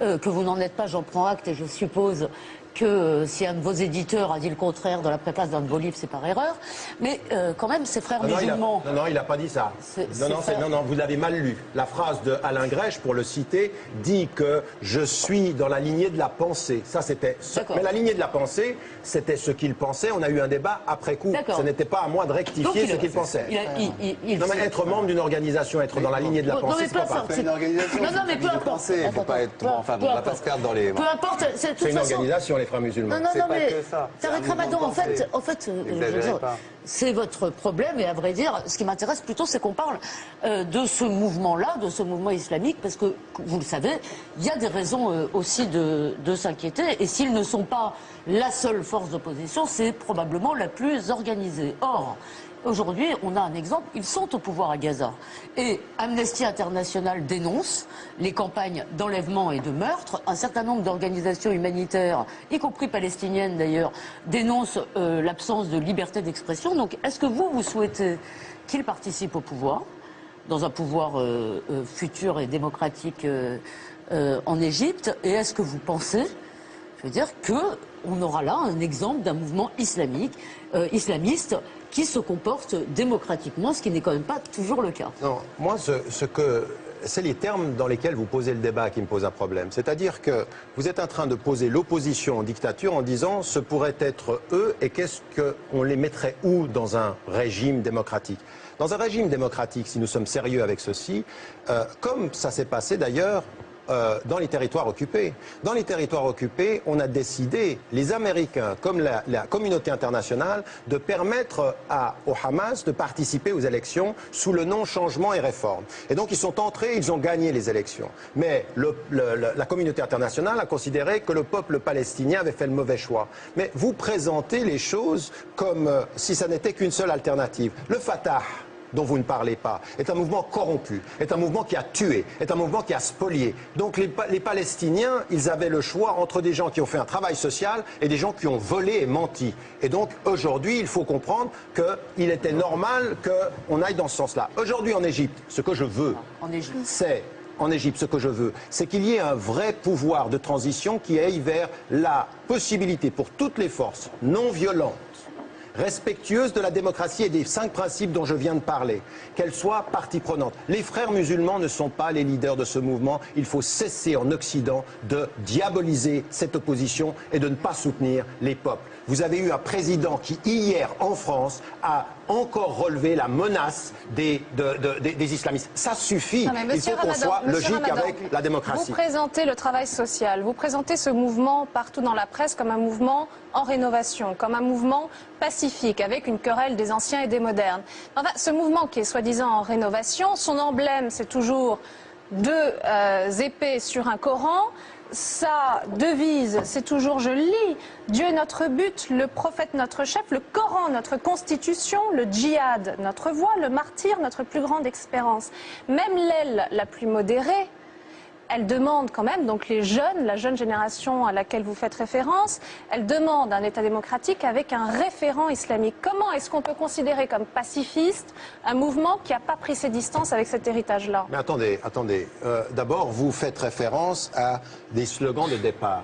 que vous n'en êtes pas, j'en prends acte et je suppose que si un de vos éditeurs a dit le contraire dans la préface d'un de vos livres, c'est par erreur. Mais quand même, ces frères musulmans... Non, il n'a pas dit ça. Non, vous l'avez mal lu. La phrase de Alain Grèche, pour le citer, dit que je suis dans la lignée de la pensée. Ça, c'était... Mais la lignée de la pensée, c'était ce qu'il pensait. On a eu un débat après coup. Ce n'était pas à moi de rectifier ce qu'il pensait. Non, mais être membre d'une organisation, être dans la lignée de la pensée, c'est pas pareil. Une organisation, non, mais peu importe. Il ne faut pas être... Enfin, on ne va pas se perdre dans les... Peu importe. C'est une organisation, les frères musulmans. Non, mais que ça. Tariq Ramadan, en fait, c'est votre problème. Et à vrai dire, ce qui m'intéresse plutôt, c'est qu'on parle de ce mouvement-là, de ce mouvement islamique, parce que, vous le savez, il y a des raisons aussi de s'inquiéter. Et s'ils ne sont pas la seule force d'opposition, c'est probablement la plus organisée. Or, aujourd'hui, on a un exemple, ils sont au pouvoir à Gaza. Et Amnesty International dénonce les campagnes d'enlèvement et de meurtre. Un certain nombre d'organisations humanitaires, y compris palestiniennes d'ailleurs, dénoncent l'absence de liberté d'expression. Donc, est-ce que vous souhaitez qu'ils participent au pouvoir, dans un pouvoir futur et démocratique en Égypte? Et est-ce que vous pensez, je veux dire, qu'on aura là un exemple d'un mouvement islamiste qui se comporte démocratiquement, ce qui n'est quand même pas toujours le cas? Non, moi, c'est les termes dans lesquels vous posez le débat qui me pose un problème. C'est-à-dire que vous êtes en train de poser l'opposition aux dictatures en disant ce pourrait être eux et qu'est-ce qu'on les mettrait où dans un régime démocratique? Dans un régime démocratique, si nous sommes sérieux avec ceci, comme ça s'est passé d'ailleurs dans les territoires occupés. Dans les territoires occupés, on a décidé, les Américains, comme la communauté internationale, de permettre au Hamas de participer aux élections sous le nom changement et réforme. Et donc ils sont entrés, ils ont gagné les élections. Mais la communauté internationale a considéré que le peuple palestinien avait fait le mauvais choix. Mais vous présentez les choses comme si ça n'était qu'une seule alternative. Le Fatah, dont vous ne parlez pas, est un mouvement corrompu, est un mouvement qui a tué, est un mouvement qui a spolié. Donc les Palestiniens, ils avaient le choix entre des gens qui ont fait un travail social et des gens qui ont volé et menti. Et donc aujourd'hui, il faut comprendre qu'il était normal qu'on aille dans ce sens-là. Aujourd'hui en Égypte, ce que je veux, c'est qu'il y ait un vrai pouvoir de transition qui aille vers la possibilité pour toutes les forces non violentes, respectueuse de la démocratie et des 5 principes dont je viens de parler, qu'elle soit partie prenante. Les frères musulmans ne sont pas les leaders de ce mouvement. Il faut cesser en Occident de diaboliser cette opposition et de ne pas soutenir les peuples. Vous avez eu un président qui, hier, en France, a encore relevé la menace des islamistes. Ça suffit. Il faut qu'on soit logique avec la démocratie. Vous présentez le travail social, vous présentez ce mouvement partout dans la presse comme un mouvement en rénovation, comme un mouvement pacifique, avec une querelle des anciens et des modernes. Enfin, ce mouvement qui est soi-disant en rénovation, son emblème, c'est toujours 2 épées sur un Coran. Sa devise, c'est toujours, je lis, Dieu est notre but, le prophète notre chef, le Coran notre constitution, le djihad notre voie, le martyr notre plus grande espérance. Même l'aile la plus modérée, elle demande quand même, donc les jeunes, la jeune génération à laquelle vous faites référence, elle demande un État démocratique avec un référent islamique. Comment est-ce qu'on peut considérer comme pacifiste un mouvement qui n'a pas pris ses distances avec cet héritage-là? Mais attendez. D'abord, vous faites référence à des slogans de départ.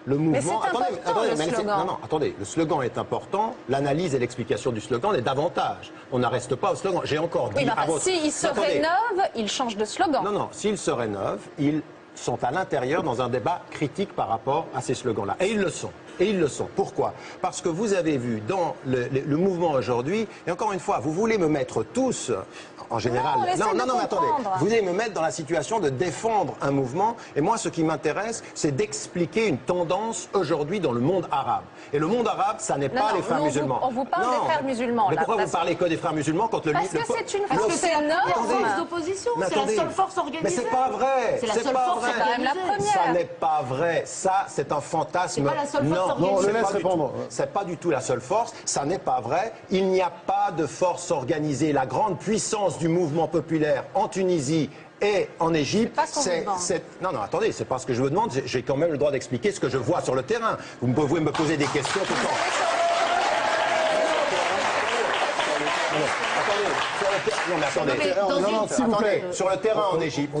Le mouvement... Mais c'est important, le slogan. Attendez, le slogan est important, l'analyse et l'explication du slogan est davantage. On n'arrête pas au slogan. J'ai encore dit... Oui, mais s'ils se rénovent, ils changent de slogan. Non, s'ils se rénovent, ils sont à l'intérieur dans un débat critique par rapport à ces slogans-là. Et ils le sont. Pourquoi? Parce que vous avez vu dans le mouvement aujourd'hui, et encore une fois, vous voulez me mettre tous, en général... Non, attendez. Vous voulez me mettre dans la situation de défendre un mouvement, et moi, ce qui m'intéresse, c'est d'expliquer une tendance aujourd'hui dans le monde arabe. Et le monde arabe, ça n'est pas les frères musulmans. On vous parle des frères musulmans. Mais pourquoi vous parlez que des frères musulmans quand le... Parce que c'est une force force d'opposition, c'est la seule force organisée. Mais c'est pas vrai. C'est la seule force, c'est quand même la première. Ça n'est pas vrai. Ça, c'est un fantasme. C'est pas la seule force organisée. Non, on le laisse répondre. C'est pas du tout la seule force. Ça n'est pas vrai. Il n'y a pas de force organisée. La grande puissance du mouvement populaire en Tunisie et en Égypte, non, attendez, c'est pas ce que je vous demande. J'ai quand même le droit d'expliquer ce que je vois sur le terrain. Vous pouvez me poser des questions tout le temps. Attendez, sur le terrain en Égypte,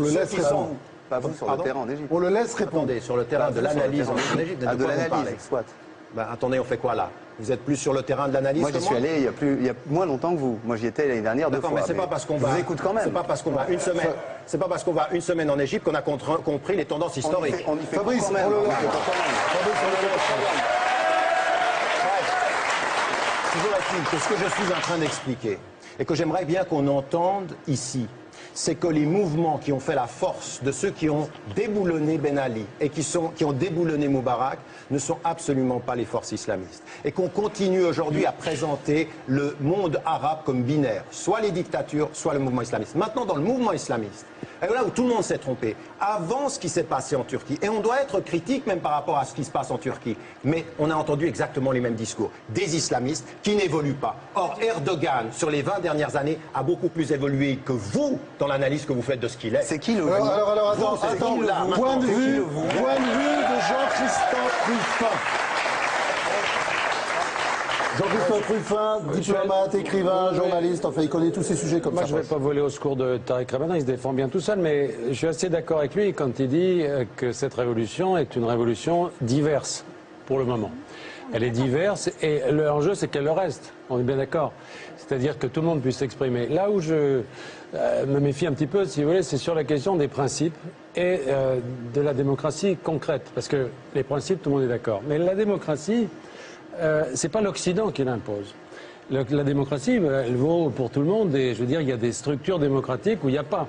pas vous sur le terrain en Égypte. On le laisse répondre. Attendez, sur le terrain de l'analyse en Égypte, de l'analyse, soit. Ben, attendez, on fait quoi là? Vous êtes plus sur le terrain de l'analyse que moi? J'y suis allé il y a moins longtemps que vous. Moi, j'y étais l'année dernière 2 fois. Mais c'est pas parce qu'on va. Je vous écoute quand même. C'est pas parce qu'on va une semaine. C'est pas parce qu'on va une semaine en Égypte qu'on a compris les tendances historiques. On y fait Fabrice, quand même. Toujours est-il que ce que je suis en train d'expliquer et que j'aimerais bien qu'on entende ici, c'est que les mouvements qui ont fait la force de ceux qui ont déboulonné Ben Ali et qui ont déboulonné Moubarak ne sont absolument pas les forces islamistes. Et qu'on continue aujourd'hui à présenter le monde arabe comme binaire, soit les dictatures, soit le mouvement islamiste. Maintenant, dans le mouvement islamiste, et là où tout le monde s'est trompé, avant ce qui s'est passé en Turquie, et on doit être critique même par rapport à ce qui se passe en Turquie, mais on a entendu exactement les mêmes discours, des islamistes qui n'évoluent pas. Or, Erdogan, sur les 20 dernières années, a beaucoup plus évolué que vous dans l'analyse que vous faites de ce qu'il est. C'est qui le vous? Alors, attends, point de vue de Jean-Christophe Ruffin. Jean-Christophe Ruffin, diplomate, écrivain, journaliste, enfin il connaît tous ces sujets comme ça. Moi je ne vais pas voler au secours de Tariq Ramadan, il se défend bien tout seul, mais je suis assez d'accord avec lui quand il dit que cette révolution est une révolution diverse, pour le moment. Elle est diverse et l'enjeu c'est qu'elle le reste, on est bien d'accord. C'est-à-dire que tout le monde puisse s'exprimer. Là où je me méfie un petit peu, si vous voulez, c'est sur la question des principes et de la démocratie concrète. Parce que les principes, tout le monde est d'accord. Mais la démocratie, c'est pas l'Occident qui l'impose. La démocratie, elle vaut pour tout le monde. Et je veux dire, il y a des structures démocratiques où il n'y a pas.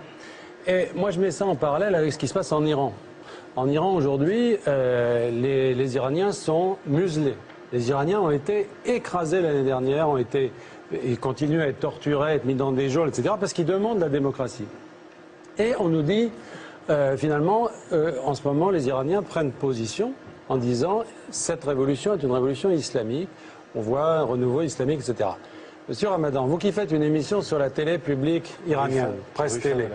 Et moi, je mets ça en parallèle avec ce qui se passe en Iran. En Iran, aujourd'hui, les Iraniens sont muselés. Les Iraniens ont été écrasés l'année dernière, ils continuent à être torturés, à être mis dans des geôles, etc., parce qu'ils demandent la démocratie. Et on nous dit, finalement, en ce moment, les Iraniens prennent position en disant cette révolution est une révolution islamique. On voit un renouveau islamique, etc. Monsieur Ramadan, vous qui faites une émission sur la télé publique iranienne, Presse Télé,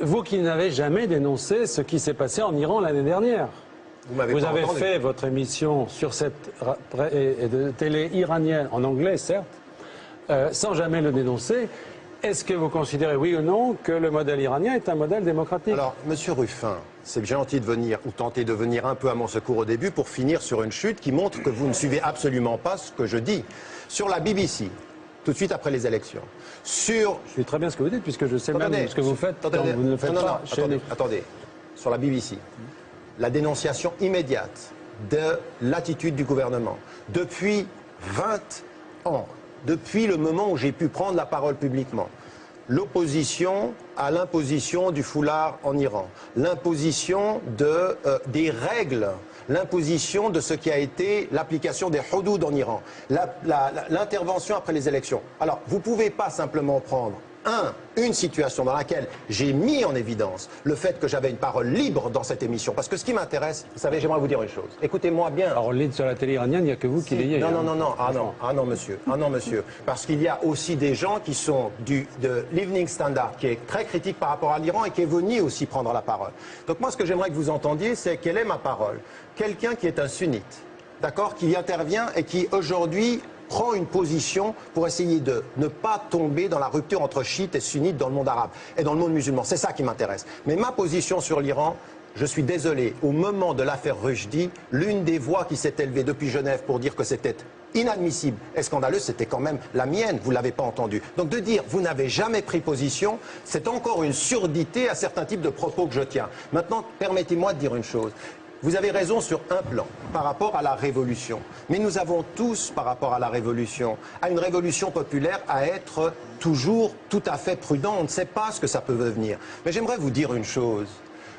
vous qui n'avez jamais dénoncé ce qui s'est passé en Iran l'année dernière. Vous avez fait votre émission sur cette télé iranienne, en anglais certes, sans jamais le dénoncer. Est-ce que vous considérez, oui ou non, que le modèle iranien est un modèle démocratique? Alors, monsieur Ruffin, c'est gentil de venir, ou tenter de venir un peu à mon secours au début pour finir sur une chute qui montre que vous ne suivez absolument pas ce que je dis. Sur la BBC, tout de suite après les élections, Je suis très bien ce que vous dites, puisque je sais même ce que vous faites quand vous ne le faites pas chez nous. Attendez, sur la BBC, la dénonciation immédiate de l'attitude du gouvernement. Depuis 20 ans, depuis le moment où j'ai pu prendre la parole publiquement, l'opposition à l'imposition du foulard en Iran, l'imposition des règles, l'imposition de ce qui a été l'application des houdoud en Iran, l'intervention après les élections. Alors, vous ne pouvez pas simplement prendre une situation dans laquelle j'ai mis en évidence le fait que j'avais une parole libre dans cette émission. Parce que ce qui m'intéresse, vous savez, j'aimerais vous dire une chose. Écoutez-moi bien. Alors, libre sur la télé iranienne, il n'y a que vous qui l'ayez. Non. Ah non, monsieur. Parce qu'il y a aussi des gens qui sont de l'Evening Standard, qui est très critique par rapport à l'Iran et qui est venu aussi prendre la parole. Donc moi, ce que j'aimerais que vous entendiez, c'est quelle est ma parole. Quelqu'un qui est un sunnite, d'accord, qui intervient et qui aujourd'hui prend une position pour essayer de ne pas tomber dans la rupture entre chiites et sunnites dans le monde arabe et dans le monde musulman. C'est ça qui m'intéresse. Mais ma position sur l'Iran, je suis désolé, au moment de l'affaire Rushdie, l'une des voix qui s'est élevée depuis Genève pour dire que c'était inadmissible et scandaleux, c'était quand même la mienne, vous ne l'avez pas entendu. Donc de dire vous n'avez jamais pris position, c'est encore une surdité à certains types de propos que je tiens. Maintenant, permettez-moi de dire une chose. Vous avez raison sur un plan, par rapport à la révolution. Mais nous avons tous, par rapport à la révolution, à une révolution populaire, à être toujours tout à fait prudent. On ne sait pas ce que ça peut devenir. Mais j'aimerais vous dire une chose.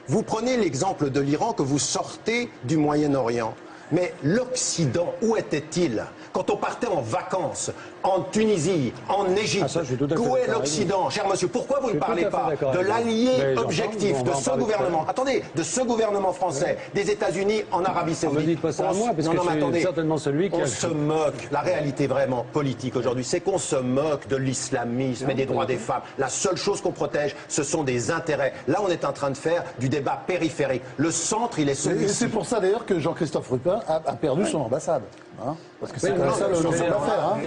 Vous prenez l'exemple de l'Iran que vous sortez du Moyen-Orient. Mais l'Occident, où était-il quand on partait en vacances en Tunisie, en Égypte? Où est l'Occident, cher monsieur? Pourquoi vous ne parlez pas de l'allié objectif de ce gouvernement? Attendez, de ce gouvernement français, des États-Unis en Arabie Saoudite. Ne dites pas ça à moi, parce que je suis certainement celui qui on se moque. La réalité vraiment politique aujourd'hui, c'est qu'on se moque de l'islamisme et des droits des femmes. La seule chose qu'on protège, ce sont des intérêts. Là, on est en train de faire du débat périphérique. Le centre, il est celui-ci. Et c'est pour ça d'ailleurs que Jean-Christophe Ruffin a perdu son ambassade. Hein, parce que c'est non, ça sur l'affaire. Hein.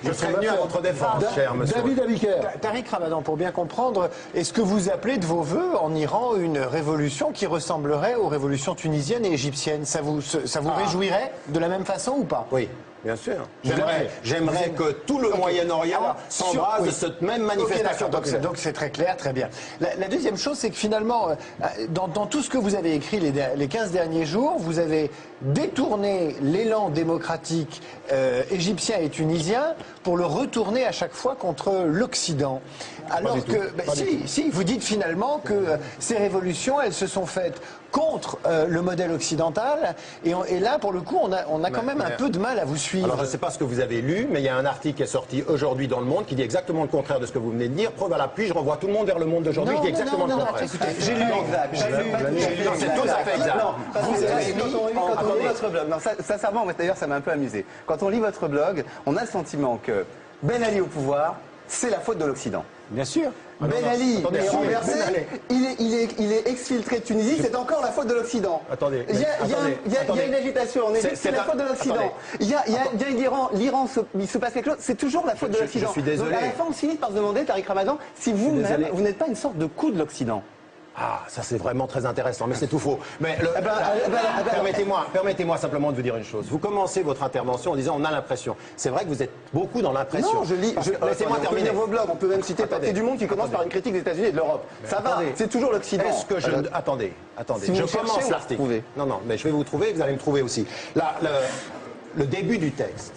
Je serai venu à votre défense, cher monsieur. David Abiker. Tariq Ramadan, pour bien comprendre, est-ce que vous appelez de vos voeux en Iran une révolution qui ressemblerait aux révolutions tunisiennes et égyptiennes? Ça vous réjouirait de la même façon ou pas? Oui. Bien sûr. J'aimerais que tout le Moyen-Orient s'embrase de cette même manifestation. Okay, donc c'est très clair, très bien. La deuxième chose, c'est que finalement, dans tout ce que vous avez écrit les 15 derniers jours, vous avez détourné l'élan démocratique égyptien et tunisien pour le retourner à chaque fois contre l'Occident. Alors que, si, vous dites finalement que ces révolutions, elles se sont faites contre le modèle occidental, et là, pour le coup, on a quand même un peu de mal à vous suivre. Alors, je ne sais pas ce que vous avez lu, mais il y a un article qui est sorti aujourd'hui dans Le Monde qui dit exactement le contraire de ce que vous venez de dire. Preuve à l'appui, je renvoie tout le monde vers Le Monde d'aujourd'hui qui dit exactement le contraire. Écoutez, j'ai lu. C'est tout à fait exact. Quand on lit votre blog, non, sincèrement, d'ailleurs, ça m'a un peu amusé. Quand on lit votre blog, on a le sentiment que Ben Ali au pouvoir, c'est la faute de l'Occident. Bien sûr. Ben Ali est renversé, il est exfiltré de Tunisie, c'est encore la faute de l'Occident. Attendez. Il y a une agitation en Égypte, c'est la faute de l'Occident. Il y a l'Iran, il se passe quelque chose, c'est toujours la faute de l'Occident. Je suis désolé. Donc à la fin, on finit par se demander, Tariq Ramadan, si vous-même, vous n'êtes pas une sorte de coup de l'Occident. Ah, ça c'est vraiment très intéressant, mais c'est tout faux. Mais permettez-moi simplement de vous dire une chose. Vous commencez votre intervention en disant on a l'impression. C'est vrai que vous êtes beaucoup dans l'impression. Non, laissez-moi terminer vos blogs. On peut même citer Papier du Monde qui commence par une critique des États-Unis et de l'Europe. Ça va, c'est toujours l'Occident. Est-ce que je... Attendez. Si je vous commence l'article. Non, mais je vais vous trouver, vous allez me trouver aussi. Là, le début du texte,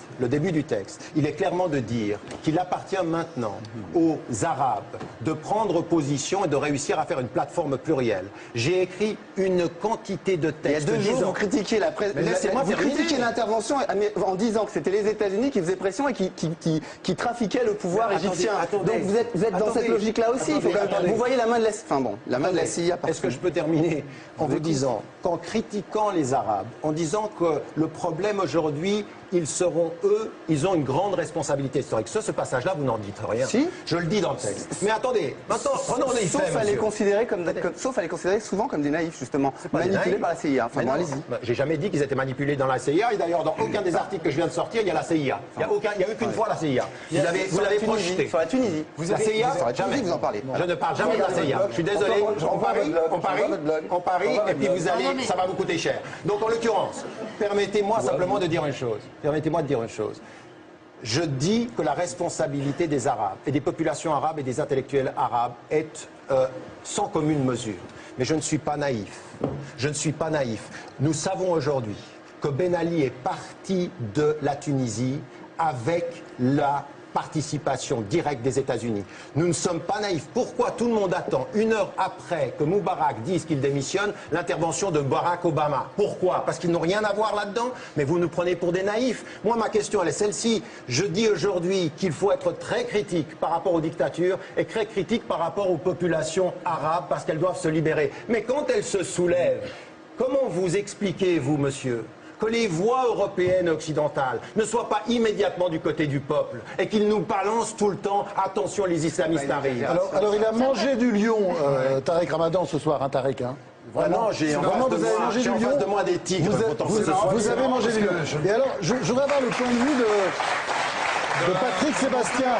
il est clairement de dire qu'il appartient maintenant aux Arabes de prendre position et de réussir à faire une plateforme plurielle. J'ai écrit une quantité de textes. Il y a 2 jours, vous critiquiez la presse. Vous critiquez l'intervention en disant que c'était les États-Unis qui faisaient pression et qui trafiquaient le pouvoir égyptien. Donc vous êtes dans cette logique-là aussi. Il faut quand même, vous voyez la main de la, la main de la CIA. Est-ce que je peux terminer en vous disant qu'en critiquant les Arabes, en disant que le problème aujourd'hui, ils ont une grande responsabilité historique. Ce passage-là, vous n'en dites rien. Si. Je le dis dans le texte. Mais attendez, maintenant, prenons les faits, sauf à les considérer souvent comme des naïfs, justement, manipulés par la CIA. Enfin, bon, allez-y. J'ai jamais dit qu'ils étaient manipulés dans la CIA, et d'ailleurs, dans aucun des articles que je viens de sortir, il y a la CIA. Il n'y a eu qu'une fois la CIA. Vous l'avez projeté. Sur la Tunisie. La CIA, jamais vous en parlez. Je ne parle jamais de la CIA. Je suis désolé. On parie, et puis vous allez, ça va vous coûter cher. Donc, en l'occurrence, permettez-moi simplement de dire une chose. Permettez-moi de dire une chose. Je dis que la responsabilité des Arabes et des populations arabes et des intellectuels arabes est sans commune mesure. Mais je ne suis pas naïf. Je ne suis pas naïf. Nous savons aujourd'hui que Ben Ali est parti de la Tunisie avec la participation directe des États-Unis. Nous ne sommes pas naïfs. Pourquoi tout le monde attend, 1 heure après que Moubarak dise qu'il démissionne, l'intervention de Barack Obama? Pourquoi? Parce qu'ils n'ont rien à voir là-dedans? Mais vous nous prenez pour des naïfs. Moi, ma question, elle est celle-ci. Je dis aujourd'hui qu'il faut être très critique par rapport aux dictatures et très critique par rapport aux populations arabes parce qu'elles doivent se libérer. Mais quand elles se soulèvent, comment vous expliquez, vous, monsieur, que les voix européennes et occidentales ne soient pas immédiatement du côté du peuple et qu'ils nous balancent tout le temps « attention, les islamistes arrivent ». Alors il a mangé du lion, Tariq Ramadan, ce soir, hein, Tariq, hein. Vraiment, j'ai en face de moi des tigres. Vous avez mangé du lion. Et alors, je voudrais avoir le point de vue de Patrick Sébastien.